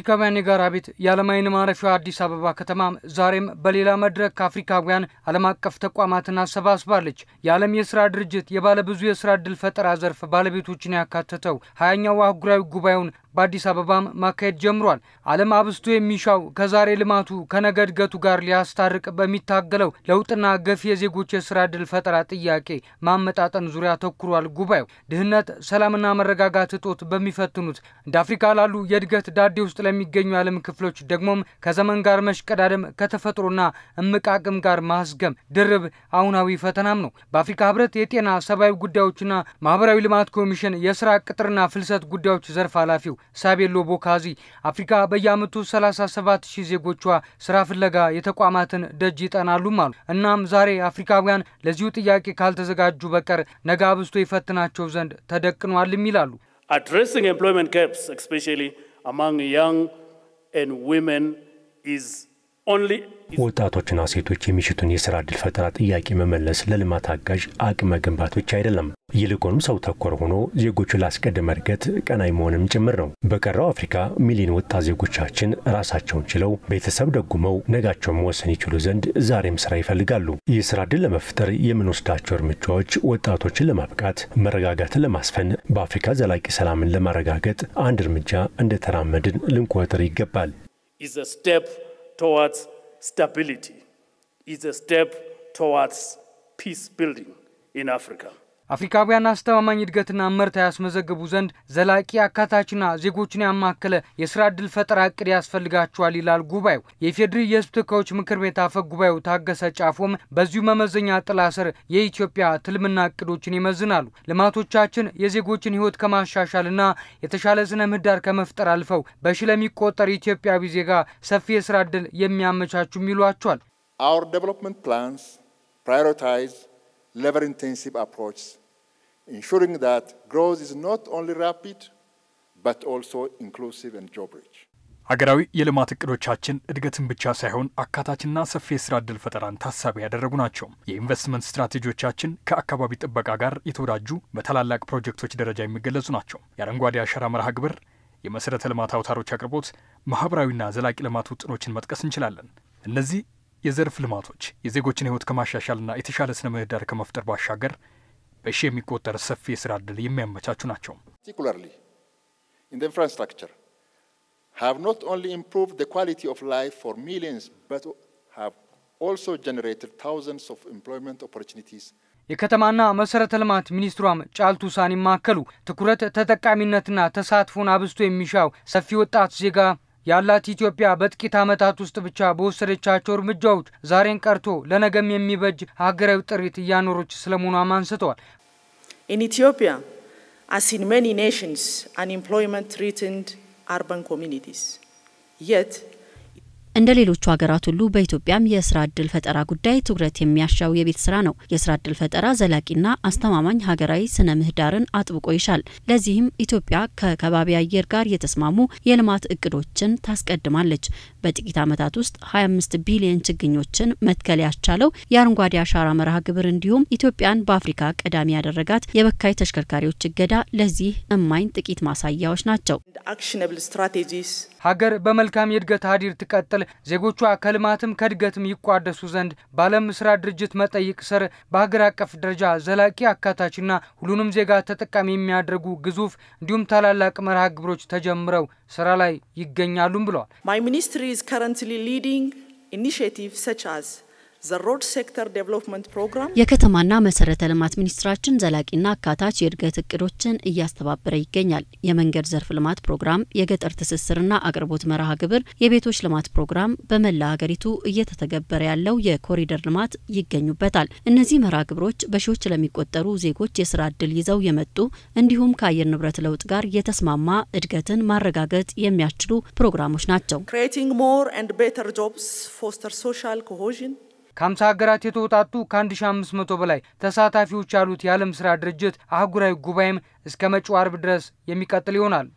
የአፍሪካውያን የጋራ ቤት የዓለማይን ማረፊያ አዲስ አበባ ከተማ ዛሬም በሌላ መድረክ ከአፍሪካውያን ዓለም አቀፍ ተቋማትን አሰባስባለች። የዓለም የሥራ ድርጅት የባለ ብዙ የሥራ ዕድል ፈጠራ ዘርፍ ባለቤቶችን ያካተተው 20ኛው አህጉራዊ ጉባኤውን በአዲስ አበባም ማካሄድ ጀምሯል። ዓለም አብስቶ የሚሻው ከዛሬ ልማቱ ከነገ እድገቱ ጋር ሊያስታርቅ በሚታገለው ለውጥና ገፊ የዜጎች የሥራ ዕድል ፈጠራ ጥያቄ ማመጣጠን ዙሪያ ተኩሯል። ጉባኤው ድህነት፣ ሰላምና መረጋጋት እጦት በሚፈትኑት እንደ አፍሪካ ላሉ የእድገት ዳዴ ውስጥ ለሚገኙ የዓለም ክፍሎች ደግሞም ከዘመን ጋር መሽቀዳደም ከተፈጥሮና እምቅ አቅም ጋር ማስገም ድርብ አሁናዊ ፈተናም ነው። በአፍሪካ ህብረት የጤና ሰብአዊ ጉዳዮችና ማህበራዊ ልማት ኮሚሽን የሥራ ቅጥርና ፍልሰት ጉዳዮች ዘርፍ ኃላፊው ሳቤሎ ቦካዚ አፍሪካ በየዓመቱ 37000 ዜጎቿ ስራ ፍለጋ የተቋማትን ደጅ ይጠናሉ ማለት እናም ዛሬ አፍሪካውያን ለዚሁ ጥያቄ ካልተዘጋጁ በቀር ነገ አብስቶ ይፈትናቸው ዘንድ ተደቅኗል ይላሉ። Addressing employment gaps especially among young and women is only ወጣቶችና ሴቶች የሚሽቱን የሥራ ዕድል ፈጠራ ጥያቄ መመለስ ለልማት አጋዥ አቅም መገንባት ብቻ አይደለም፣ ይልቁንም ሰው ተኮር ሆኖ ዜጎችን ላስቀደመ እድገት ቀናይ መሆንም ጭምር ነው። በቀረው አፍሪካ ሚሊዮን ወጣት ዜጎቻችን ራሳቸውን ችለው ቤተሰብ ደጉመው ነጋቸውን መወሰን ይችሉ ዘንድ ዛሬም ስራ ይፈልጋሉ። የሥራ ዕድል ለመፍጠር የምንወስዳቸው እርምጃዎች ወጣቶችን ለማብቃት፣ መረጋጋትን ለማስፈን፣ በአፍሪካ ዘላቂ ሰላምን ለማረጋገጥ አንድ እርምጃ እንደተራመድን ልንቆጥር ይገባል። is a step towards stability, is a step towards peace building in Africa. አፍሪካውያን አስተማማኝ እድገትና ምርት ያስመዘግቡ ዘንድ ዘላቂ አካታችና ዜጎችን ያማከለ የሥራ ዕድል ፈጠራ እቅድ ያስፈልጋቸዋል ይላል ጉባኤው። የፌዴሪ የሕዝብ ተወካዮች ምክር ቤት አፈ ጉባኤው ታገሰ ጫፎም በዚሁ መመዘኛ ጥላ ስር የኢትዮጵያ ትልምና እቅዶችን ይመዝናሉ። ልማቶቻችን የዜጎችን ሕይወት ከማሻሻልና የተሻለ ስነ ምህዳር ከመፍጠር አልፈው በሺ ለሚቆጠር ኢትዮጵያዊ ዜጋ ሰፊ የሥራ ዕድል የሚያመቻቹም ይሏቸዋል። Our development plans prioritize labor-intensive approach, ensuring that growth is not only rapid, but also inclusive and job-rich. ሀገራዊ የልማት እቅዶቻችን እድገትን ብቻ ሳይሆን አካታችና ሰፊ የሥራ ዕድል ፈጠራን ታሳቢ ያደረጉ ናቸው። የኢንቨስትመንት ስትራቴጂዎቻችን ከአካባቢ ጥበቃ ጋር የተወዳጁ በታላላቅ ፕሮጀክቶች ደረጃ የሚገለጹ ናቸው። የአረንጓዴ አሻራ መርሃ ግብር፣ የመሰረተ ልማት አውታሮች አቅርቦት፣ ማህበራዊና ዘላቂ ልማት ውጥኖችን መጥቀስ እንችላለን። እነዚህ የዘርፍ ልማቶች የዜጎችን ሕይወት ከማሻሻልና የተሻለ ስነ ምህዳር ከመፍጠር ባሻገር በሺ የሚቆጠር ሰፊ የሥራ ዕድል የሚያመቻቹ ናቸው። Particularly in the infrastructure have not only improved the quality of life for millions but have also generated thousands of employment opportunities. የከተማና መሰረተ ልማት ሚኒስትሯም ጫልቱ ሳኒ ማከሉ ትኩረት ተጠቃሚነትና ተሳትፎን አብስቶ የሚሻው ሰፊ ወጣት ዜጋ ያላት ኢትዮጵያ በጥቂት ዓመታት ውስጥ ብቻ በወሰደቻቸው እርምጃዎች ዛሬን ቀርቶ ለነገም የሚበጅ ሀገራዊ ጥሪት ያኖሮች ስለመሆኗ አንስተዋል። In Ethiopia, as in many nations, unemployment threatened urban communities. Yet እንደ ሌሎቹ ሀገራት ሁሉ በኢትዮጵያም የሥራ ዕድል ፈጠራ ጉዳይ ትኩረት የሚያሻው የቤት ስራ ነው። የሥራ ዕድል ፈጠራ ዘላቂና አስተማማኝ ሀገራዊ ስነ ምህዳርን አጥብቆ ይሻል። ለዚህም ኢትዮጵያ ከከባቢ አየር ጋር የተስማሙ የልማት እቅዶችን ታስቀድማለች። በጥቂት ዓመታት ውስጥ 25 ቢሊዮን ችግኞችን መትከል ያስቻለው የአረንጓዴ አሻራ መርሃ ግብር እንዲሁም ኢትዮጵያን በአፍሪካ ቀዳሚ ያደረጋት የበካይ ተሽከርካሪዎች እገዳ ለዚህ እማኝ ጥቂት ማሳያዎች ናቸው። actionable strategies ሀገር በመልካም የእድገት ሀዲር ትቀጥል ዜጎቿ ከልማትም ከእድገትም ይቋደሱ ዘንድ ባለም ስራ ድርጅት መጠይቅ ስር በሀገር አቀፍ ደረጃ ዘላቂ አካታችና ሁሉንም ዜጋ ተጠቃሚ የሚያደርጉ ግዙፍ እንዲሁም ታላላቅ መርሃ ግብሮች ተጀምረው ስራ ላይ ይገኛሉም ብለዋል። My ministry is currently leading initiatives such as the road sector development program የከተማና መሰረተ ልማት ሚኒስትራችን ዘላቂና አካታች የእድገት እቅዶችን እያስተባበረ ይገኛል። የመንገድ ዘርፍ ልማት ፕሮግራም፣ የገጠር ትስስርና አቅርቦት መርሃ ግብር፣ የቤቶች ልማት ፕሮግራም፣ በመላ ሀገሪቱ እየተተገበረ ያለው የኮሪደር ልማት ይገኙበታል። እነዚህ መርሃ ግብሮች በሺዎች ለሚቆጠሩ ዜጎች የሥራ ዕድል ይዘው የመጡ እንዲሁም ከአየር ንብረት ለውጥ ጋር የተስማማ እድገትን ማረጋገጥ የሚያስችሉ ፕሮግራሞች ናቸው። creating more and better jobs, foster social cohesion ከ50 ሀገራት የተውጣጡ ከ1500 በላይ ተሳታፊዎች ያሉት የዓለም ስራ ድርጅት አህጉራዊ ጉባኤም እስከ መጪው አርብ ድረስ የሚቀጥል ይሆናል።